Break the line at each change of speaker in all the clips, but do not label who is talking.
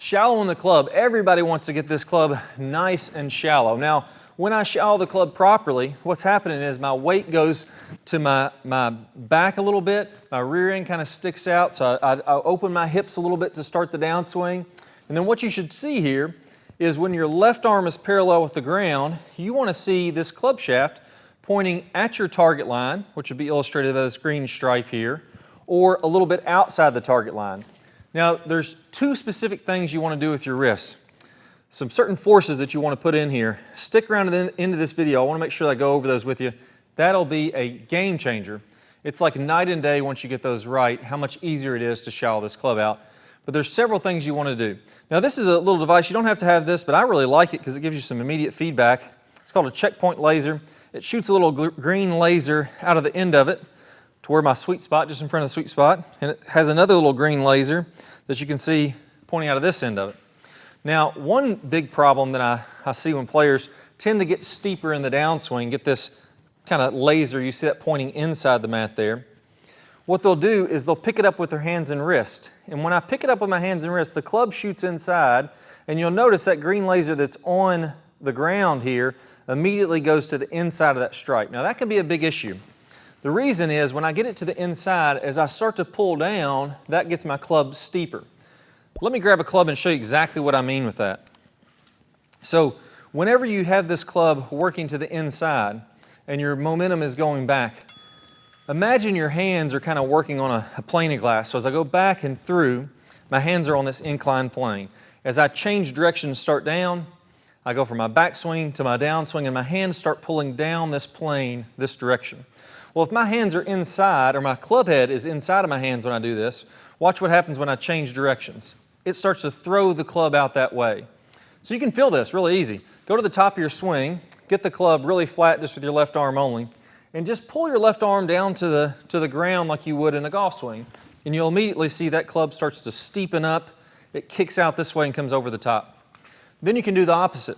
Shallow in the club. Everybody wants to get this club nice and shallow. Now, when I shallow the club properly, what's happening is my weight goes to my back a little bit, my rear end kind of sticks out, so I open my hips a little bit to start the downswing. And then what you should see here is when your left arm is parallel with the ground, you want to see this club shaft pointing at your target line, which would be illustrated by this green stripe here, or a little bit outside the target line. Now, there's two specific things you want to do with your wrists. Some certain forces that you want to put in here. Stick around to the end of this video. I want to make sure that I go over those with you. That'll be a game changer. It's like night and day once you get those right, how much easier it is to shallow this club out. But there's several things you want to do. Now, this is a little device. You don't have to have this, but I really like it because it gives you some immediate feedback. It's called a checkpoint laser. It shoots a little green laser out of the end of it to where my sweet spot, just in front of the sweet spot, and it has another little green laser that you can see pointing out of this end of it. Now, one big problem that I see when players tend to get steeper in the downswing, get this kind of laser, you see that pointing inside the mat there. What they'll do is they'll pick it up with their hands and wrist. And when I pick it up with my hands and wrist, the club shoots inside, and you'll notice that green laser that's on the ground here immediately goes to the inside of that stripe. Now, that can be a big issue. The reason is when I get it to the inside, as I start to pull down, that gets my club steeper. Let me grab a club and show you exactly what I mean with that. So whenever you have this club working to the inside and your momentum is going back, imagine your hands are kind of working on a plane of glass. So as I go back and through, my hands are on this inclined plane. As I change direction and start down, I go from my backswing to my downswing, and my hands start pulling down this plane this direction. Well, if my hands are inside, or my club head is inside of my hands when I do this, watch what happens when I change directions. It starts to throw the club out that way. So you can feel this really easy. Go to the top of your swing, get the club really flat just with your left arm only, and just pull your left arm down to the ground like you would in a golf swing. And you'll immediately see that club starts to steepen up. It kicks out this way and comes over the top. Then you can do the opposite.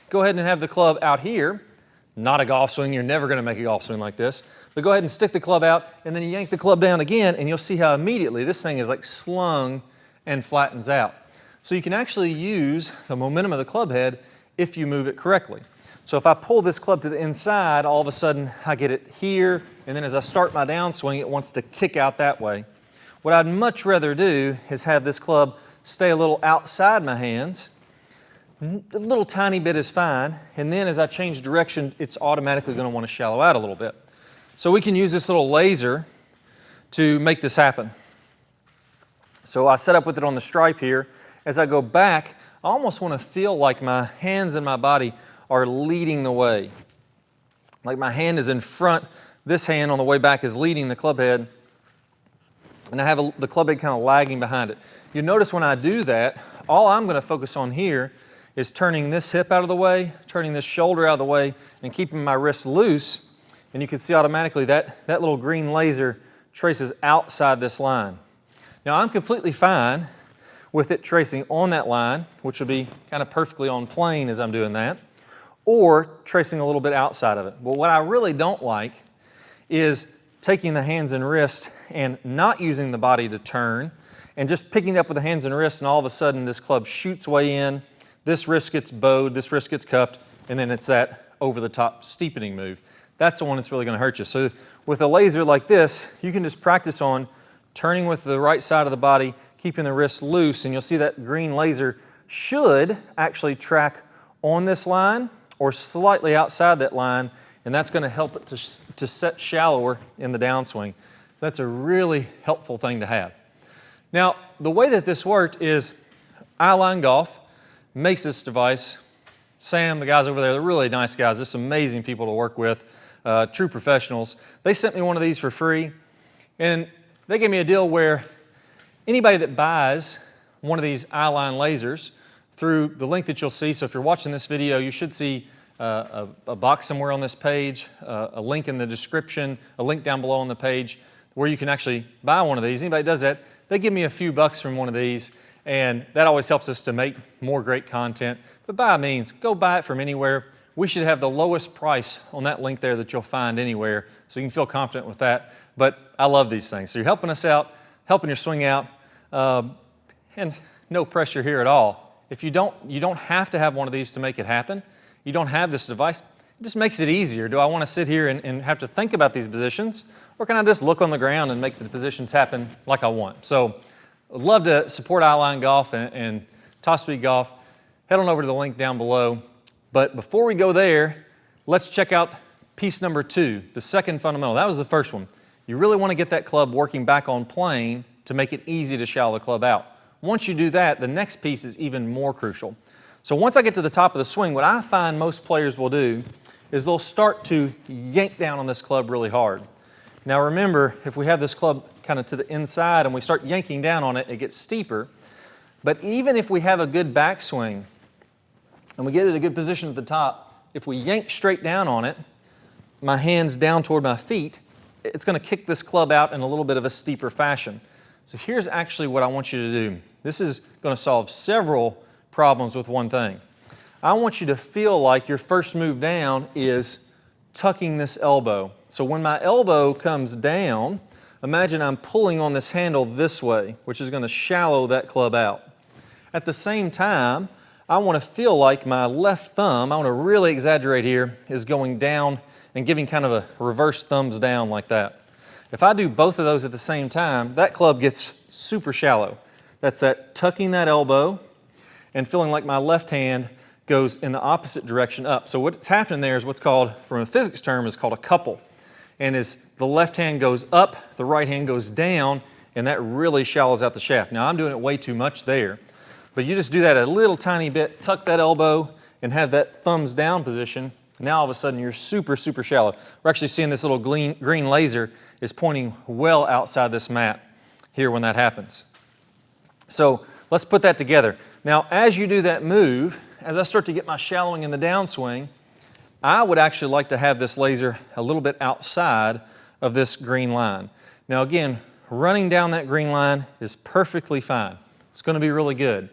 Go ahead and have the club out here. Not a golf swing, you're never going to make a golf swing like this. But go ahead and stick the club out, and then you yank the club down again, and you'll see how immediately this thing is like slung and flattens out. So you can actually use the momentum of the club head if you move it correctly. So if I pull this club to the inside, all of a sudden I get it here, and then as I start my downswing, it wants to kick out that way. What I'd much rather do is have this club stay a little outside my hands. A little tiny bit is fine, and then as I change direction, it's automatically going to want to shallow out a little bit. So we can use this little laser to make this happen. So I set up with it on the stripe here. As I go back, I almost want to feel like my hands and my body are leading the way. Like my hand is in front, this hand on the way back is leading the club head, and I have the club head kind of lagging behind it. You notice when I do that, all I'm going to focus on here is turning this hip out of the way, turning this shoulder out of the way, and keeping my wrist loose. And you can see automatically that little green laser traces outside this line. Now, I'm completely fine with it tracing on that line, which would be kind of perfectly on plane as I'm doing that, or tracing a little bit outside of it. But what I really don't like is taking the hands and wrist and not using the body to turn and just picking it up with the hands and wrist, and all of a sudden this club shoots way in, this wrist gets bowed, this wrist gets cupped, and then it's that over-the-top steepening move. That's the one that's really going to hurt you. So with a laser like this, you can just practice on turning with the right side of the body, keeping the wrist loose, and you'll see that green laser should actually track on this line or slightly outside that line, and that's going to help it to set shallower in the downswing. That's a really helpful thing to have. Now, the way that this worked is Eyeline Golf makes this device. Sam, the guys over there, they're really nice guys. They're some amazing people to work with, true professionals. They sent me one of these for free, and they gave me a deal where anybody that buys one of these Eyeline lasers through the link that you'll see, so if you're watching this video, you should see a box somewhere on this page, a link in the description, a link down below on the page where you can actually buy one of these. Anybody that does that, they give me a few bucks from one of these, and that always helps us to make more great content. But by all means, go buy it from anywhere. We should have the lowest price on that link there that you'll find anywhere, so you can feel confident with that. But I love these things. So you're helping us out, helping your swing out. and no pressure here at all. If you don't have to have one of these to make it happen. You don't have this device, it just makes it easier. Do I want to sit here and have to think about these positions, or can I just look on the ground and make the positions happen like I want? So I'd love to support Eyeline Golf and Top Speed Golf. Head on over to the link down below. But before we go there, let's check out piece number 2, the second fundamental. That was the first one. You really want to get that club working back on plane to make it easy to shallow the club out. Once you do that, the next piece is even more crucial. So once I get to the top of the swing, what I find most players will do is they'll start to yank down on this club really hard. Now remember, if we have this club kind of to the inside and we start yanking down on it, it gets steeper. But even if we have a good backswing and we get it in a good position at the top, if we yank straight down on it, my hands down toward my feet, it's going to kick this club out in a little bit of a steeper fashion. So here's actually what I want you to do. This is going to solve several problems with one thing. I want you to feel like your first move down is tucking this elbow. So when my elbow comes down, imagine I'm pulling on this handle this way, which is going to shallow that club out. At the same time, I want to feel like my left thumb, I want to really exaggerate here, is going down and giving kind of a reverse thumbs down like that. If I do both of those at the same time, that club gets super shallow. That's that tucking that elbow and feeling like my left hand goes in the opposite direction up. So what's happening there is what's called, from a physics term, is called a couple. And as the left hand goes up, the right hand goes down, and that really shallows out the shaft. Now I'm doing it way too much there, but you just do that a little tiny bit, tuck that elbow and have that thumbs down position. Now all of a sudden you're super, super shallow. We're actually seeing this little green laser is pointing well outside this mat here when that happens. So let's put that together. Now as you do that move, as I start to get my shallowing in the downswing, I would actually like to have this laser a little bit outside of this green line. Now again, running down that green line is perfectly fine. It's going to be really good.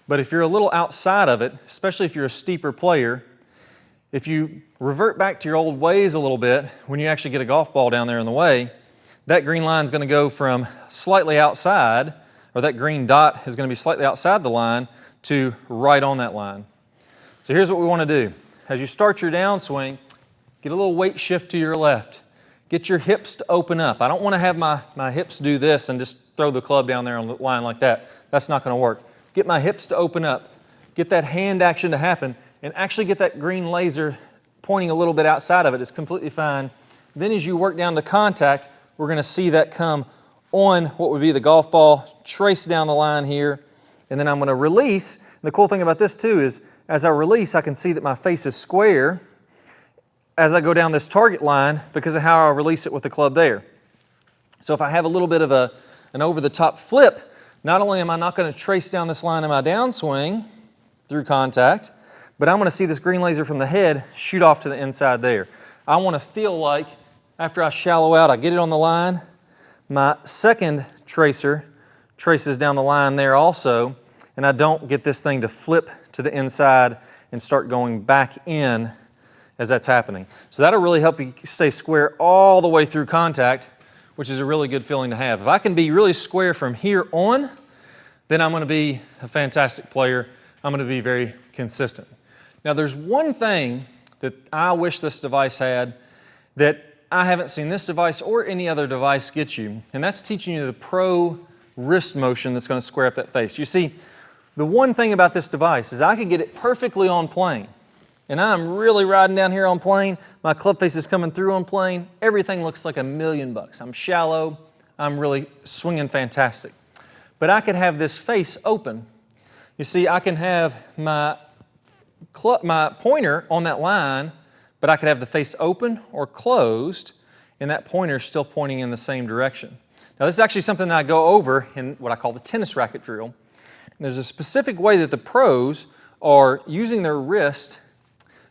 But if you're a little outside of it, especially if you're a steeper player, if you revert back to your old ways a little bit, when you actually get a golf ball down there in the way, that green line is going to go from slightly outside, or that green dot is going to be slightly outside the line, to right on that line. So here's what we want to do. As you start your downswing, get a little weight shift to your left. Get your hips to open up. I don't want to have my hips do this and just throw the club down there on the line like that. That's not going to work. Get my hips to open up. Get that hand action to happen, and actually get that green laser pointing a little bit outside of it. It's completely fine. Then as you work down to contact, we're going to see that come on what would be the golf ball, trace down the line here, and then I'm going to release. And the cool thing about this too is as I release, I can see that my face is square as I go down this target line because of how I release it with the club there. So if I have a little bit of an over-the-top flip, not only am I not going to trace down this line in my downswing through contact, but I'm going to see this green laser from the head shoot off to the inside there. I want to feel like after I shallow out, I get it on the line, my second tracer traces down the line there also, and I don't get this thing to flip to the inside and start going back in as that's happening. So that'll really help you stay square all the way through contact, which is a really good feeling to have. If I can be really square from here on, then I'm going to be a fantastic player. I'm going to be very consistent. Now there's one thing that I wish this device had that I haven't seen this device or any other device get you, and that's teaching you the pro wrist motion that's going to square up that face. You see, the one thing about this device is I can get it perfectly on plane, and I'm really riding down here on plane. My club face is coming through on plane. Everything looks like $1,000,000. I'm shallow. I'm really swinging fantastic. But I could have this face open. You see, I can have my pointer on that line, but I could have the face open or closed, and that pointer is still pointing in the same direction. Now this is actually something that I go over in what I call the tennis racket drill. And there's a specific way that the pros are using their wrist,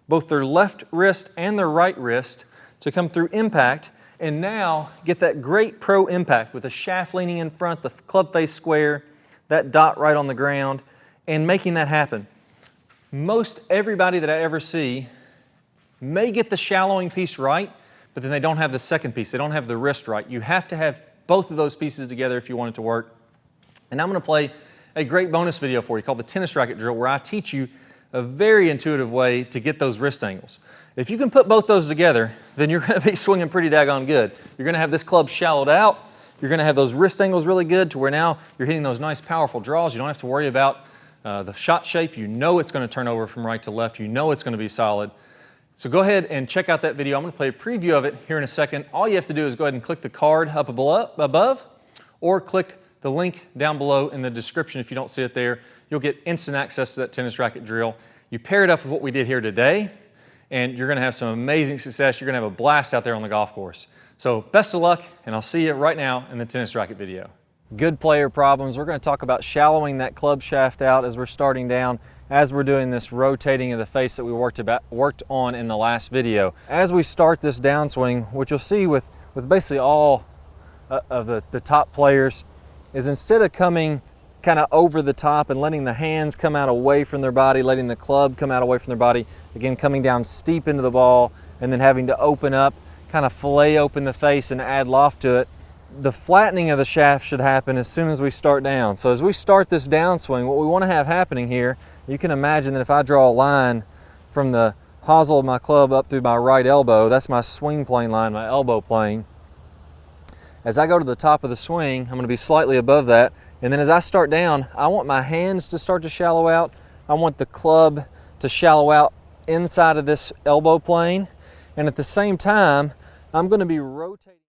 both their left wrist and their right wrist, to come through impact and now get that great pro impact with the shaft leaning in front, the club face square, that dot right on the ground, and making that happen. Most everybody that I ever see may get the shallowing piece right, but then they don't have the second piece. They don't have the wrist right. You have to have both of those pieces together if you want it to work. And I'm going to play a great bonus video for you called the tennis racket drill, where I teach you a very intuitive way to get those wrist angles. If you can put both those together, then you're going to be swinging pretty daggone good. You're going to have this club shallowed out. You're going to have those wrist angles really good to where now you're hitting those nice powerful draws. You don't have to worry about the shot shape. You know it's going to turn over from right to left. You know it's going to be solid. So go ahead and check out that video. I'm going to play a preview of it here in a second. All you have to do is go ahead and click the card up above, or click the link down below in the description. If you don't see it there, you'll get instant access to that tennis racket drill. You pair it up with what we did here today, and you're going to have some amazing success. You're going to have a blast out there on the golf course. So best of luck, and I'll see you right now in the tennis racket video. Good player problems. We're going to talk about shallowing that club shaft out as we're starting down, as we're doing this rotating of the face that we worked on in the last video. As we start this downswing, what you'll see with basically all of the top players is, instead of coming kind of over the top and letting the hands come out away from their body, letting the club come out away from their body, again coming down steep into the ball and then having to open up, kind of fillet open the face and add loft to it, the flattening of the shaft should happen as soon as we start down. So as we start this downswing, what we want to have happening here, you can imagine that if I draw a line from the hosel of my club up through my right elbow, that's my swing plane line, my elbow plane. As I go to the top of the swing, I'm going to be slightly above that. And then as I start down, I want my hands to start to shallow out. I want the club to shallow out inside of this elbow plane. And at the same time, I'm going to be rotating.